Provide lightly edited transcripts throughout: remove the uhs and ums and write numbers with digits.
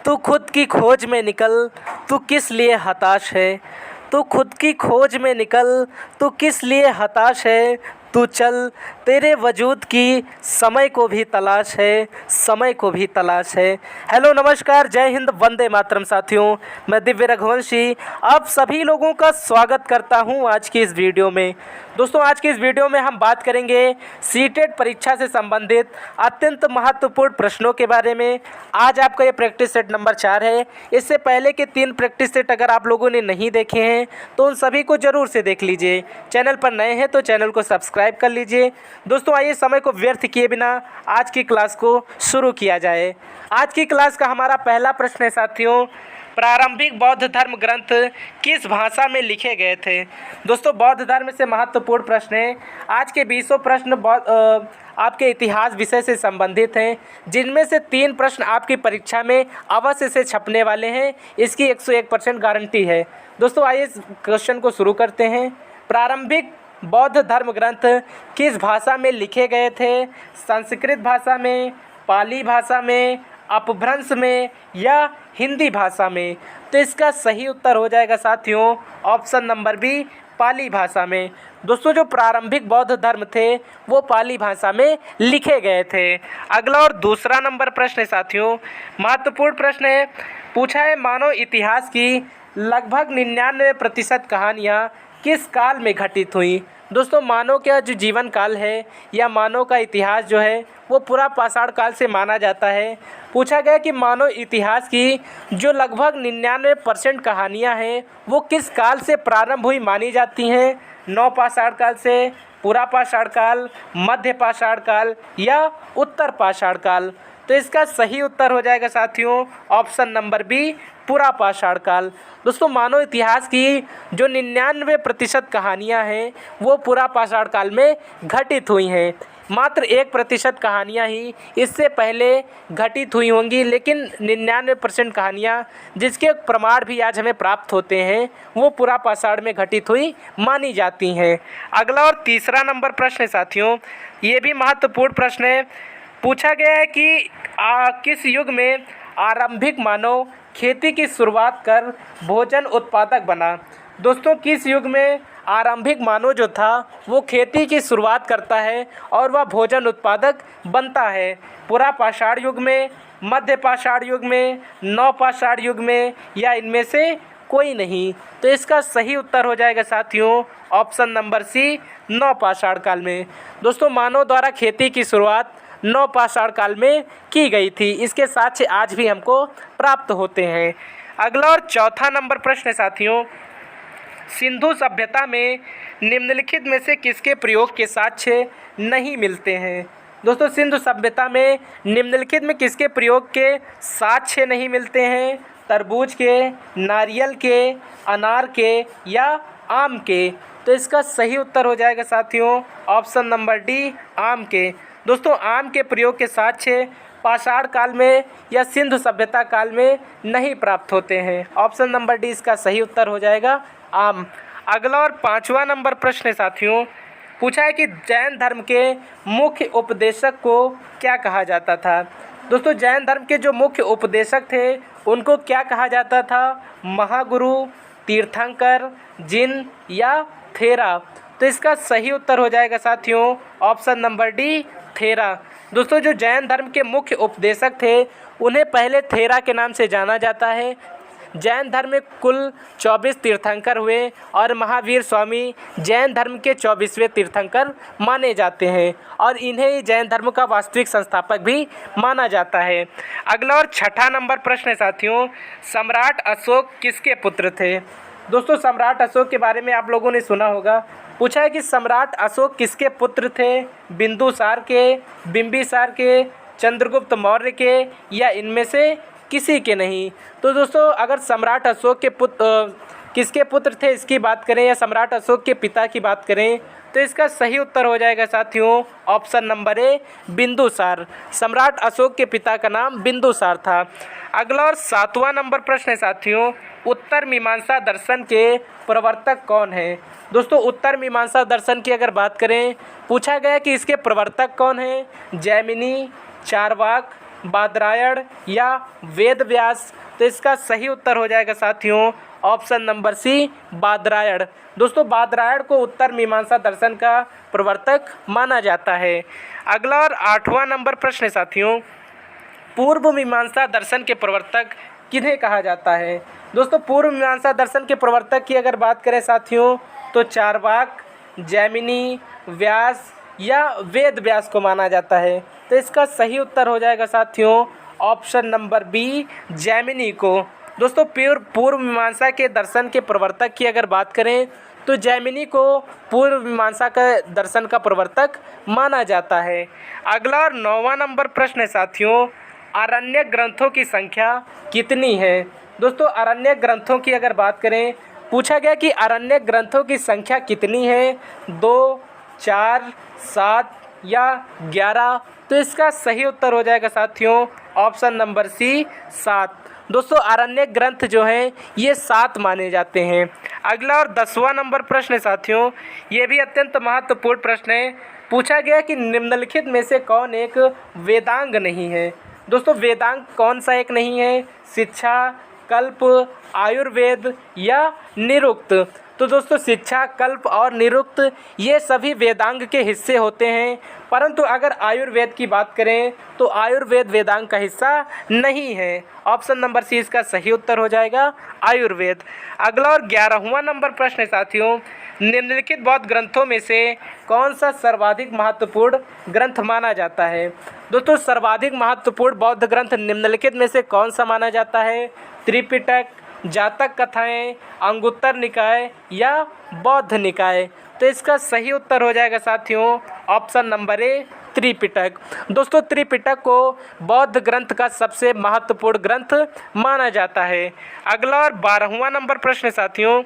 तू खुद की खोज में निकल, तू किस लिए हताश है। तू खुद की खोज में निकल, तू किस लिए हताश है। तू चल, तेरे वजूद की समय को भी तलाश है, समय को भी तलाश है। हेलो नमस्कार, जय हिंद, वंदे मातरम साथियों। मैं दिव्य रघुवंशी आप सभी लोगों का स्वागत करता हूं आज की इस वीडियो में। दोस्तों, आज की इस वीडियो में हम बात करेंगे सीटेट परीक्षा से संबंधित अत्यंत महत्वपूर्ण प्रश्नों के बारे में। आज आपका ये प्रैक्टिस सेट नंबर 4 है। इससे पहले के 3 प्रैक्टिस सेट अगर आप लोगों ने नहीं देखे हैं तो उन सभी को ज़रूर से देख लीजिए। चैनल पर नए हैं तो चैनल को सब्सक्राइब कर लीजिए। दोस्तों, आइए समय को व्यर्थ किए बिना आज की क्लास को शुरू किया जाए। आज की क्लास का हमारा पहला प्रश्न है साथियों, प्रारंभिक बौद्ध धर्म ग्रंथ किस भाषा में लिखे गए थे। दोस्तों, बौद्ध धर्म से महत्वपूर्ण प्रश्न है। आज के 20 प्रश्न आपके इतिहास विषय से संबंधित हैं, जिनमें से 3 प्रश्न आपकी परीक्षा में अवश्य से छपने वाले हैं। इसकी 101% गारंटी है। दोस्तों, आइए इस क्वेश्चन को शुरू करते हैं। प्रारंभिक बौद्ध धर्म ग्रंथ किस भाषा में लिखे गए थे। संस्कृत भाषा में, पाली भाषा में, अपभ्रंश में या हिंदी भाषा में। तो इसका सही उत्तर हो जाएगा साथियों ऑप्शन नंबर बी, पाली भाषा में। दोस्तों, जो प्रारंभिक बौद्ध धर्म थे वो पाली भाषा में लिखे गए थे। अगला और दूसरा नंबर प्रश्न है साथियों, महत्वपूर्ण प्रश्न है। पूछा है, मानव इतिहास की लगभग 99% कहानियाँ किस काल में घटित हुई। दोस्तों, मानव का जो जीवन काल है या मानव का इतिहास जो है वो पूरा पाषाण काल से माना जाता है। पूछा गया कि मानव इतिहास की जो लगभग 99% कहानियाँ हैं वो किस काल से प्रारंभ हुई मानी जाती हैं। नव पाषाण काल से, पूरा पाषाण काल, मध्य पाषाण काल या उत्तर पाषाण काल। तो इसका सही उत्तर हो जाएगा साथियों ऑप्शन नंबर बी, पूरा पाषाण काल। दोस्तों, मानव इतिहास की जो 99% कहानियाँ हैं वो पूरा पाषाण काल में घटित हुई हैं। मात्र 1% कहानियाँ ही इससे पहले घटित हुई होंगी, लेकिन 99% कहानियाँ जिसके प्रमाण भी आज हमें प्राप्त होते हैं वो पूरा पाषाण में घटित हुई मानी जाती हैं। अगला और तीसरा नंबर प्रश्न है साथियों, ये भी महत्वपूर्ण प्रश्न है। पूछा गया है कि किस युग में आरंभिक मानव खेती की शुरुआत कर भोजन उत्पादक बना। दोस्तों, किस युग में आरंभिक मानव जो था वो खेती की शुरुआत करता है और वह भोजन उत्पादक बनता है। पूरा पाषाण युग में, मध्य पाषाण युग में, नव पाषाण युग में या इनमें से कोई नहीं। तो इसका सही उत्तर हो जाएगा साथियों ऑप्शन नंबर सी, नव पाषाण काल में। दोस्तों, मानव द्वारा खेती की शुरुआत नव पाषाण काल में की गई थी। इसके साक्ष्य आज भी हमको प्राप्त होते हैं। अगला और चौथा नंबर प्रश्न है साथियों, सिंधु सभ्यता में निम्नलिखित में से किसके प्रयोग के साक्ष्य नहीं मिलते हैं। दोस्तों, सिंधु सभ्यता में निम्नलिखित में किसके प्रयोग के साक्ष्य नहीं मिलते हैं। तरबूज के, नारियल के, अनार के या आम के। तो इसका सही उत्तर हो जाएगा साथियों ऑप्शन नंबर डी, आम के। दोस्तों, आम के प्रयोग के साक्ष्य पाषाण काल में या सिंधु सभ्यता काल में नहीं प्राप्त होते हैं। ऑप्शन नंबर डी इसका सही उत्तर हो जाएगा आम। अगला और 5वां नंबर प्रश्न है साथियों, पूछा है कि जैन धर्म के मुख्य उपदेशक को क्या कहा जाता था। दोस्तों, जैन धर्म के जो मुख्य उपदेशक थे उनको क्या कहा जाता था। महागुरु, तीर्थंकर, जिन या थेरा। तो इसका सही उत्तर हो जाएगा साथियों ऑप्शन नंबर डी, थेरा। दोस्तों, जो जैन धर्म के मुख्य उपदेशक थे उन्हें पहले थेरा के नाम से जाना जाता है। जैन धर्म में कुल 24 तीर्थंकर हुए और महावीर स्वामी जैन धर्म के 24वें तीर्थंकर माने जाते हैं और इन्हें ही जैन धर्म का वास्तविक संस्थापक भी माना जाता है। अगला और 6ठा नंबर प्रश्न है साथियों, सम्राट अशोक किसके पुत्र थे। दोस्तों, सम्राट अशोक के बारे में आप लोगों ने सुना होगा। पूछा है कि सम्राट अशोक किसके पुत्र थे। बिंदुसार के, बिंबिसार के, चंद्रगुप्त मौर्य के या इनमें से किसी के नहीं। तो दोस्तों, अगर सम्राट अशोक के किसके पुत्र थे इसकी बात करें या सम्राट अशोक के पिता की बात करें तो इसका सही उत्तर हो जाएगा साथियों ऑप्शन नंबर ए, बिंदुसार। सम्राट अशोक के पिता का नाम बिंदुसार था। अगला और 7वां नंबर प्रश्न है साथियों, उत्तर मीमांसा दर्शन के प्रवर्तक कौन है। दोस्तों, उत्तर मीमांसा दर्शन की अगर बात करें, पूछा गया कि इसके प्रवर्तक कौन हैं। जैमिनी, चारवाक, बादरायण या वेद व्यास? तो इसका सही उत्तर हो जाएगा साथियों ऑप्शन नंबर सी, बादरायण। दोस्तों बादरायण को उत्तर मीमांसा दर्शन का प्रवर्तक माना जाता है। अगला और 8वां नंबर प्रश्न है साथियों, पूर्व मीमांसा दर्शन के प्रवर्तक किन्हें कहा जाता है? दोस्तों पूर्व मीमांसा दर्शन के प्रवर्तक की अगर बात करें साथियों तो चारवाक, जैमिनी, व्यास या वेद व्यास को माना जाता है। तो इसका सही उत्तर हो जाएगा साथियों ऑप्शन नंबर बी, जैमिनी को। दोस्तों पूर्व मीमांसा के दर्शन के प्रवर्तक की अगर बात करें तो जैमिनी को पूर्व मीमांसा का दर्शन का प्रवर्तक माना जाता है। अगला और 9वां नंबर प्रश्न है साथियों, आरण्यक ग्रंथों की संख्या कितनी है? दोस्तों आरण्यक ग्रंथों की अगर बात करें, पूछा गया कि आरण्यक ग्रंथों की संख्या कितनी है, 2, 4, 7 या 11? तो इसका सही उत्तर हो जाएगा साथियों ऑप्शन नंबर सी, 7। दोस्तों आरण्यक ग्रंथ जो हैं ये 7 माने जाते हैं। अगला और 10वां नंबर प्रश्न है साथियों, ये भी अत्यंत महत्वपूर्ण प्रश्न है। पूछा गया कि निम्नलिखित में से कौन एक वेदांग नहीं है? दोस्तों वेदांग कौन सा एक नहीं है? शिक्षा, कल्प, आयुर्वेद या निरुक्त? तो दोस्तों शिक्षा, कल्प और निरुक्त ये सभी वेदांग के हिस्से होते हैं, परंतु अगर आयुर्वेद की बात करें तो आयुर्वेद वेदांग का हिस्सा नहीं है। ऑप्शन नंबर सी इसका सही उत्तर हो जाएगा आयुर्वेद। अगला और 11वां नंबर प्रश्न है साथियों, निम्नलिखित बौद्ध ग्रंथों में से कौन सा सर्वाधिक महत्वपूर्ण ग्रंथ माना जाता है? दोस्तों सर्वाधिक महत्वपूर्ण बौद्ध ग्रंथ निम्नलिखित में से कौन सा माना जाता है? त्रिपिटक, जातक कथाएं, अंगुत्तर निकाय या बौद्ध निकाय? तो इसका सही उत्तर हो जाएगा साथियों ऑप्शन नंबर ए, त्रिपिटक। दोस्तों त्रिपिटक को बौद्ध ग्रंथ का सबसे महत्वपूर्ण ग्रंथ माना जाता है। अगला और 12वां नंबर प्रश्न साथियों,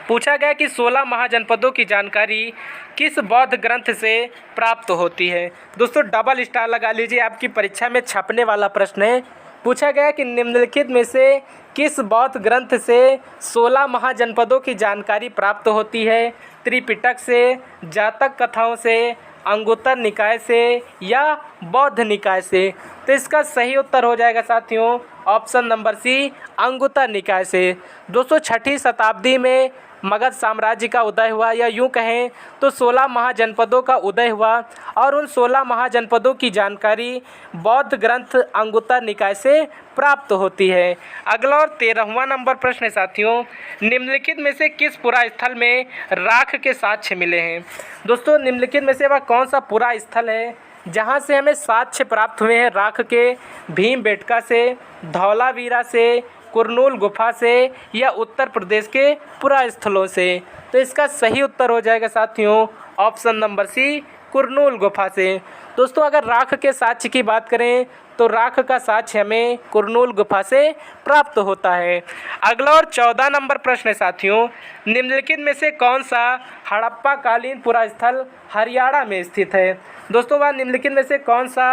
पूछा गया कि 16 महाजनपदों की जानकारी किस बौद्ध ग्रंथ से प्राप्त होती है? दोस्तों डबल स्टार लगा लीजिए, आपकी परीक्षा में छपने वाला प्रश्न है। पूछा गया कि निम्नलिखित में से किस बौद्ध ग्रंथ से 16 महाजनपदों की जानकारी प्राप्त होती है? त्रिपिटक से, जातक कथाओं से, अंगुत्तर निकाय से या बौद्ध निकाय से? तो इसका सही उत्तर हो जाएगा साथियों ऑप्शन नंबर सी, अंगुत्तर निकाय से। दोस्तों 6ठी शताब्दी में मगध साम्राज्य का उदय हुआ, या यूँ कहें तो 16 महाजनपदों का उदय हुआ और उन 16 महाजनपदों की जानकारी बौद्ध ग्रंथ अंगुत्तर निकाय से प्राप्त होती है। अगला और 13वां नंबर प्रश्न है साथियों, निम्नलिखित में से किस पुरा स्थल में राख के साक्ष्य मिले हैं? दोस्तों निम्नलिखित में से वह कौन सा पुरा स्थल है जहाँ से हमें साक्ष्य प्राप्त हुए हैं राख के? भीमबेटका से, धौलावीरा से, कुरनूल गुफा से या उत्तर प्रदेश के पुरा स्थलों से? तो इसका सही उत्तर हो जाएगा साथियों ऑप्शन नंबर सी, कुरनूल गुफा से। दोस्तों अगर राख के साक्ष्य की बात करें तो राख का साक्ष्य हमें कुरनूल गुफा से प्राप्त होता है। अगला और 14 नंबर प्रश्न है साथियों, निम्नलिखित में से कौन सा हड़प्पा कालीन पुरा स्थल हरियाणा में स्थित है? दोस्तों वह निम्नलिखित में से कौन सा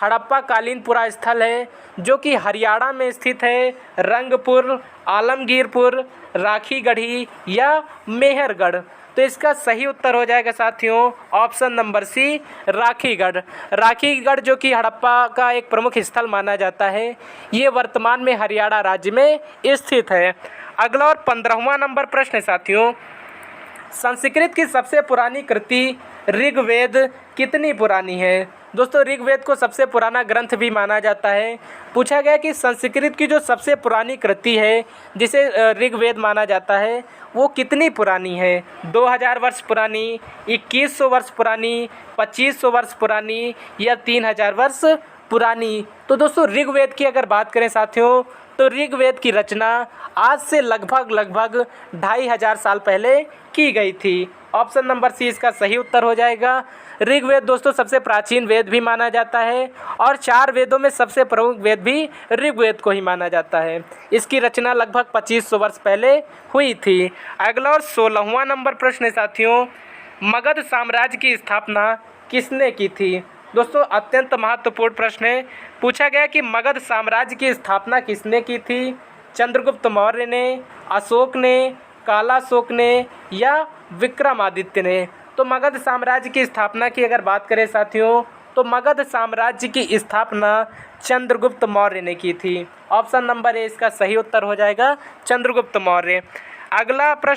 हड़प्पा कालीन पुरा स्थल है जो कि हरियाणा में स्थित है? रंगपुर, आलमगीरपुर, राखीगढ़ी या मेहरगढ़? तो इसका सही उत्तर हो जाएगा साथियों option number C, Rakhigarh. Rakhigarh जो कि हड़प्पा का एक प्रमुख स्थल माना जाता है, ये वर्तमान में हरियाणा राज्य में स्थित है। अगला और 15वां नंबर प्रश्न है साथियों, संस्कृत की सबसे पुरानी कृति ऋग्वेद कितनी पुरानी है? दोस्तों ऋग्वेद को सबसे पुराना ग्रंथ भी माना जाता है। पूछा गया कि संस्कृत की जो सबसे पुरानी कृति है जिसे ऋग्वेद माना जाता है वो कितनी पुरानी है? 2000 वर्ष पुरानी, 2100 वर्ष पुरानी, 2500 वर्ष पुरानी या 3000 वर्ष पुरानी? तो दोस्तों ऋग्वेद की अगर बात करें साथियों तो ऋग्वेद की रचना आज से लगभग 2500 साल पहले की गई थी। ऑप्शन नंबर सी इसका सही उत्तर हो जाएगा। ऋग्वेद दोस्तों सबसे प्राचीन वेद भी माना जाता है और 4 वेदों में सबसे प्रमुख वेद भी ऋग्वेद को ही माना जाता है। इसकी रचना लगभग 2500 वर्ष पहले हुई थी। अगला और 16वां नंबर प्रश्न है साथियों, मगध साम्राज्य की स्थापना किसने की थी? दोस्तों अत्यंत महत्वपूर्ण प्रश्न है। पूछा गया कि मगध साम्राज्य की स्थापना किसने की थी? चंद्रगुप्त मौर्य ने, अशोक ने, कालाशोक ने या विक्रमादित्य ने? तो मगध साम्राज्य की स्थापना की अगर बात करें साथियों तो मगध साम्राज्य की स्थापना चंद्रगुप्त मौर्य ने की थी। ऑप्शन नंबर ए इसका सही उत्तर हो जाएगा, चंद्रगुप्त मौर्य। अगला प्रश्न